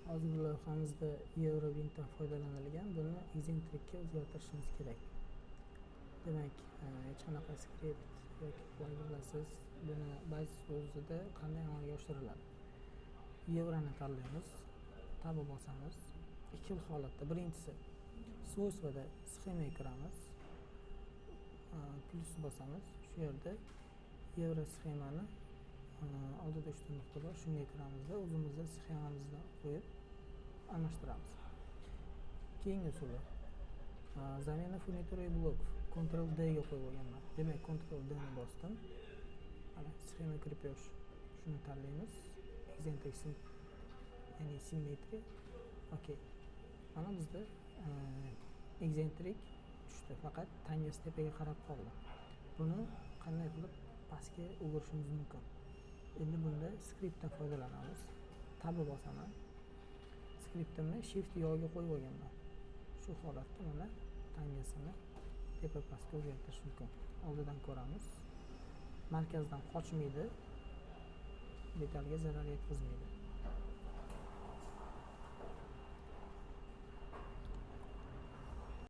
Hozirgi loyihamizda Eurowinddan foydalanilgan. Buni Excentricga o'zgartirishimiz kerak. Demak, hech qanaqa skript yoki pluginsiz buni Base o'zida qanday amalga oshiriladi? Evroni tanlaymiz, tab bosamiz. Ikki xil holatda. Birinchisi, svojstvada sxemaga kiramiz. Plus bosamiz. Shu yerda Euro sxemani oldida 3 ta nuqta bor. Shunga kiramizda o'zimizda sxemamizni qo'yib almashtiramiz. Keyingi usuli zamena furnitura blok Ctrl D ga qo'yib olganman. Demak, Ctrl D ni bosdim. Mana sxema kripyosh. Shuni tanlaymiz. Excentric ya'ni simmetriya. Okey. Mana bizda Excentric tushdi, faqat tangasi tepaga qarab qoldi. Buni qanday qilib pastga o'girishimiz mumkin? Endi bunda skriptdan foydalanamiz. Tab bosaman. Skriptimni Shift yo'ga qo'yib olganman. Shu holatda mana tangasini tepa pastga o'zgartirish mumkin. Oldidan ko'ramiz. Markazdan qochmaydi, detalga zarar yetkazmaydi.